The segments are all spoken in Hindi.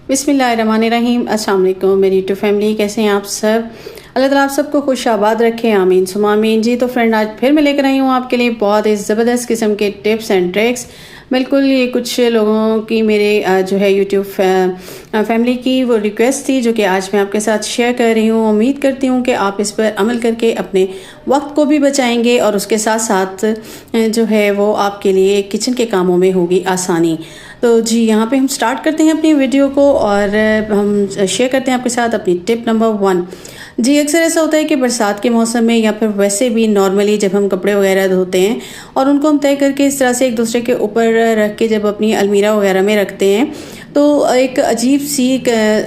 बिस्मिल्लाहिर्रहमानिर्रहीम। अस्सलाम वालेकुम मेरी यूट्यूब फैमिली, कैसे हैं आप सब। अल्लाह ताला आप सबको खुश आबाद रखे, आमीन सुमा आमीन जी। तो फ्रेंड, आज फिर मैं लेकर आई हूँ आपके लिए बहुत ही ज़बरदस्त किस्म के टिप्स एंड ट्रिक्स। बिल्कुल ये कुछ लोगों की मेरे जो है यूट्यूब फैमिली की वो रिक्वेस्ट थी, जो कि आज मैं आपके साथ शेयर कर रही हूँ। उम्मीद करती हूँ कि आप इस पर अमल करके अपने वक्त को भी बचाएंगे और उसके साथ साथ जो है वो आपके लिए किचन के कामों में होगी आसानी। तो जी, यहाँ पे हम स्टार्ट करते हैं अपनी वीडियो को और हम शेयर करते हैं आपके साथ अपनी टिप नंबर 1। जी, अक्सर ऐसा होता है कि बरसात के मौसम में या फिर वैसे भी नॉर्मली जब हम कपड़े वगैरह धोते हैं और उनको हम तय करके इस तरह से एक दूसरे के ऊपर रख के जब अपनी अलमीरा वगैरह में रखते हैं तो एक अजीब सी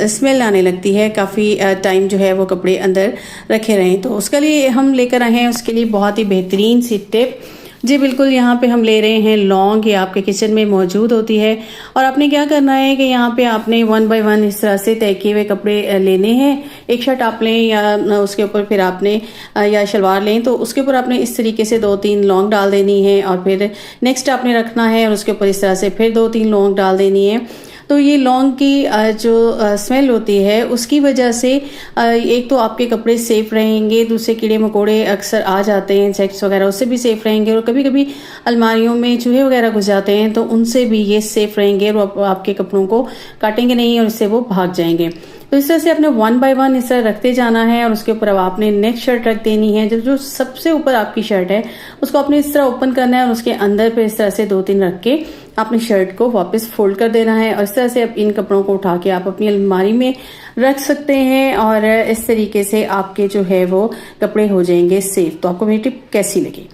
स्मेल आने लगती है। काफ़ी टाइम जो है वो कपड़े अंदर रखे रहें, तो उसके लिए हम लेकर आए हैं उसके लिए बहुत ही बेहतरीन सी टिप। जी बिल्कुल, यहाँ पे हम ले रहे हैं लौंग। ये आपके किचन में मौजूद होती है और आपने क्या करना है कि यहाँ पे आपने 1 बाय 1 इस तरह से तय किए हुए कपड़े लेने हैं। एक शर्ट आप लें या उसके ऊपर फिर आपने या शलवार लें, तो उसके ऊपर आपने इस तरीके से 2-3 लौंग डाल देनी है और फिर नेक्स्ट आपने रखना है और उसके ऊपर इस तरह से फिर 2-3 लौंग डाल देनी है। तो ये लौंग की जो स्मेल होती है उसकी वजह से एक तो आपके कपड़े सेफ रहेंगे, दूसरे कीड़े मकोड़े अक्सर आ जाते हैं, इंसेक्ट्स वगैरह, उससे भी सेफ रहेंगे। और कभी कभी अलमारियों में चूहे वगैरह घुस जाते हैं तो उनसे भी ये सेफ रहेंगे और आपके कपड़ों को काटेंगे नहीं और इससे वो भाग जाएंगे। तो इस तरह से आपने 1 बाय 1 इस तरह रखते जाना है और उसके ऊपर अब आपने नेक्स्ट शर्ट रख देनी है। जो सबसे ऊपर आपकी शर्ट है उसको आपने इस तरह ओपन करना है और उसके अंदर पे इस तरह से 2-3 रख के आपने शर्ट को वापस फोल्ड कर देना है और इस तरह से अब इन कपड़ों को उठा के आप अपनी अलमारी में रख सकते हैं और इस तरीके से आपके जो है वो कपड़े हो जाएंगे सेफ। तो आपको मेरी टिप कैसी लगी?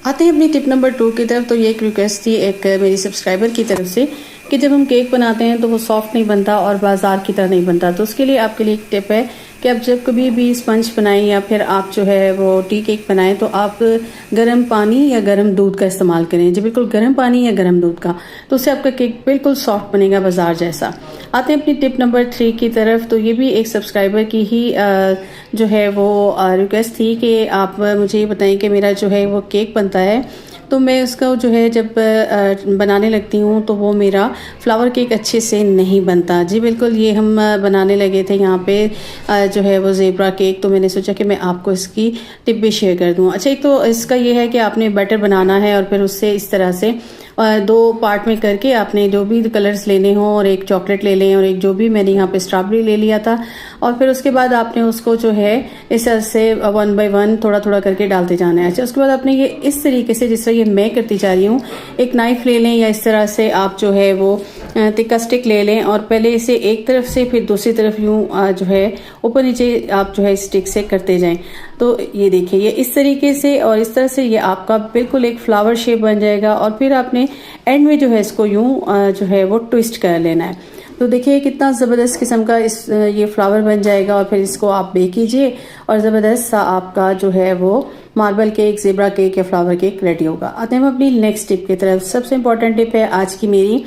आते हैं अपनी टिप नंबर 2 की तरफ। तो ये एक रिक्वेस्ट थी एक मेरी सब्सक्राइबर की तरफ से कि जब हम केक बनाते हैं तो वो सॉफ्ट नहीं बनता और बाजार की तरह नहीं बनता। तो उसके लिए आपके लिए एक टिप है कि आप जब कभी भी स्पंज बनाएं या फिर आप जो है वो टी केक बनाएं तो आप गर्म पानी या गर्म दूध का इस्तेमाल करें। जी बिल्कुल, गर्म पानी या गर्म दूध का, तो उससे आपका केक बिल्कुल सॉफ्ट बनेगा बाजार जैसा। आते हैं अपनी टिप नंबर 3 की तरफ। तो ये भी एक सब्सक्राइबर की ही जो है वो रिक्वेस्ट थी कि आप मुझे ये बताएं कि मेरा जो है वो केक बनता है तो मैं उसका जो है जब बनाने लगती हूँ तो वो मेरा फ्लावर केक अच्छे से नहीं बनता। जी बिल्कुल, ये हम बनाने लगे थे यहाँ पे जो है वो ज़ेब्रा केक, तो मैंने सोचा कि मैं आपको इसकी टिप भी शेयर कर दूँ। अच्छा, एक तो इसका ये है कि आपने बैटर बनाना है और फिर उससे इस तरह से 2 पार्ट में करके आपने जो भी कलर्स लेने हों और एक चॉकलेट ले लें और एक जो भी मैंने यहाँ पे स्ट्रॉबेरी ले लिया था और फिर उसके बाद आपने उसको जो है इस तरह से 1 बाय 1 थोड़ा थोड़ा करके डालते जाना है। अच्छा, उसके बाद आपने ये इस तरीके से जिस तरह ये मैं करती जा रही हूँ, एक नाइफ ले लें या इस तरह से आप जो है वो तिक्का स्टिक ले लें और पहले इसे एक तरफ से फिर दूसरी तरफ यूँ जो है ऊपर नीचे आप जो है स्टिक से करते जाएं। तो ये देखिए, ये इस तरीके से और इस तरह से ये आपका बिल्कुल एक फ्लावर शेप बन जाएगा और फिर आपने एंड में जो है इसको यूं जो है वो ट्विस्ट कर लेना है। तो देखिए कितना ज़बरदस्त किस्म का ये फ्लावर बन जाएगा और फिर इसको आप बेक कीजिए और ज़बरदस्त सा आपका जो है वो मार्बल केक, ज़ेब्रा केक या फ्लावर केक रेडी होगा। आते हैं हम अपनी नेक्स्ट टिप की तरफ। सबसे इम्पोर्टेंट टिप है आज की मेरी।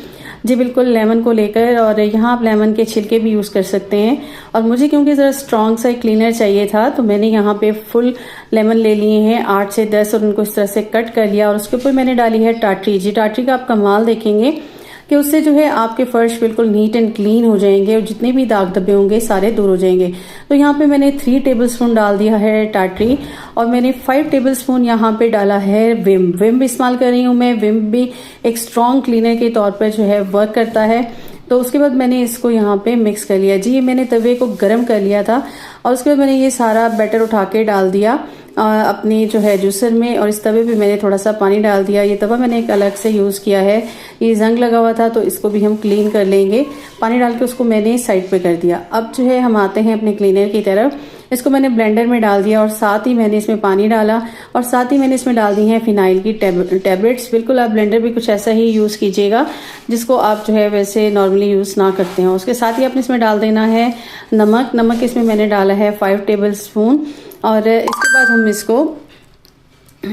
जी बिल्कुल, लेमन को लेकर, और यहाँ आप लेमन के छिलके भी यूज़ कर सकते हैं। और मुझे क्योंकि ज़रा स्ट्रॉन्ग सा क्लीनर चाहिए था तो मैंने यहाँ पे फुल लेमन ले लिए हैं 8 से 10 और उनको इस तरह से कट कर लिया और उसके ऊपर मैंने डाली है टाटरी। जी, टाटरी का आप कमाल देखेंगे कि उससे जो है आपके फर्श बिल्कुल नीट एंड क्लीन हो जाएंगे और जितने भी दाग धब्बे होंगे सारे दूर हो जाएंगे। तो यहाँ पे मैंने 3 टेबलस्पून डाल दिया है टाटरी और मैंने 5 टेबलस्पून यहाँ पे डाला है विम भी इस्तेमाल कर रही हूँ मैं। विम भी एक स्ट्रॉन्ग क्लीनर के तौर पर जो है वर्क करता है। तो उसके बाद मैंने इसको यहाँ पे मिक्स कर लिया। जी, ये मैंने तवे को गर्म कर लिया था और उसके बाद मैंने ये सारा बैटर उठा के डाल दिया अपनी जो है जूसर में और इस तवे पे मैंने थोड़ा सा पानी डाल दिया। ये तवा मैंने एक अलग से यूज़ किया है, ये जंग लगा हुआ था तो इसको भी हम क्लीन कर लेंगे। पानी डाल के उसको मैंने साइड पे कर दिया। अब जो है हम आते हैं अपने क्लीनर की तरफ। इसको मैंने ब्लेंडर में डाल दिया और साथ ही मैंने इसमें पानी डाला और साथ ही मैंने इसमें डाल दी हैं फिनाइल की टैबलेट्स। बिल्कुल आप ब्लेंडर भी कुछ ऐसा ही यूज़ कीजिएगा जिसको आप जो है वैसे नॉर्मली यूज़ ना करते हो। उसके साथ ही आपने इसमें डाल देना है नमक इसमें मैंने डाला है 5 टेबलस्पून और इसके बाद हम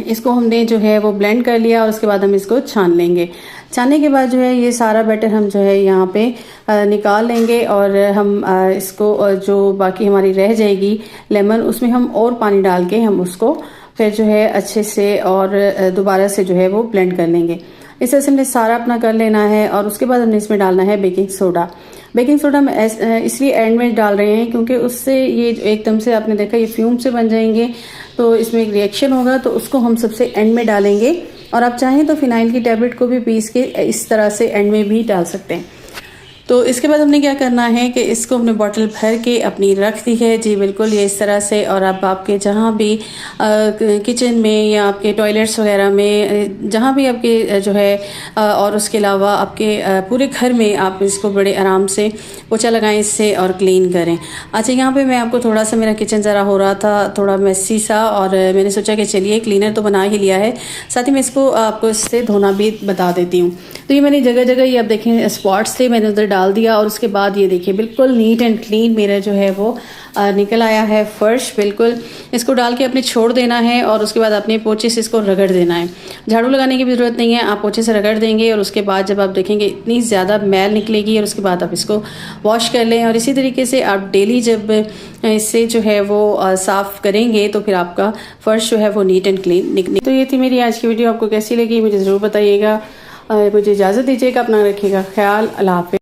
इसको हमने जो है वो ब्लेंड कर लिया और उसके बाद हम इसको छान लेंगे। छानने के बाद जो है ये सारा बैटर हम जो है यहाँ पे निकाल लेंगे और हम इसको जो बाकी हमारी रह जाएगी लेमन, उसमें हम और पानी डाल के हम उसको फिर जो है अच्छे से और दोबारा से जो है वो ब्लेंड कर लेंगे। इस तरह से हमने सारा अपना कर लेना है और उसके बाद हमने इसमें डालना है बेकिंग सोडा। बेकिंग सोडा हम इसलिए एंड में डाल रहे हैं क्योंकि उससे ये एकदम से आपने देखा ये फ्यूम से बन जाएंगे, तो इसमें एक रिएक्शन होगा, तो उसको हम सबसे एंड में डालेंगे। और आप चाहें तो फिनाइल की टैबलेट को भी पीस के इस तरह से एंड में भी डाल सकते हैं। तो इसके बाद हमने क्या करना है कि इसको हमने बॉटल भर के अपनी रख दी है जी, बिल्कुल ये इस तरह से। और अब आपके जहाँ भी किचन में या आपके टॉयलेट्स वगैरह में जहाँ भी आपके जो है और उसके अलावा आपके पूरे घर में आप इसको बड़े आराम से पोछा लगाएं इससे और क्लीन करें। अच्छा, यहाँ पे मैं आपको थोड़ा सा, मेरा किचन ज़रा हो रहा था थोड़ा मेसी सा, और मैंने सोचा कि चलिए क्लीनर तो बना ही लिया है, साथ ही मैं इसको आपको इससे धोना भी बता देती हूँ। तो ये मैंने जगह जगह ये आप देखें स्पॉट्स थे, मैंने उधर डाल दिया। और उसके बाद ये देखिए बिल्कुल नीट एंड क्लीन मेरा जो है वो निकल आया है फर्श। बिल्कुल इसको डाल के अपने छोड़ देना है और उसके बाद अपने पोछे से इसको रगड़ देना है। झाड़ू लगाने की भी ज़रूरत नहीं है, आप पोछे से रगड़ देंगे और उसके बाद जब आप देखेंगे इतनी ज़्यादा मैल निकलेगी, और उसके बाद आप इसको वॉश कर लें। और इसी तरीके से आप डेली जब इससे जो है वो साफ़ करेंगे तो फिर आपका फर्श जो है वो नीट एंड क्लीन निकले। तो ये थी मेरी आज की वीडियो, आपको कैसी लगी मुझे ज़रूर बताइएगा। मुझे इजाज़त दीजिएगा, अपना रखिएगा ख्याल। अल्लाह हाफ़िज़।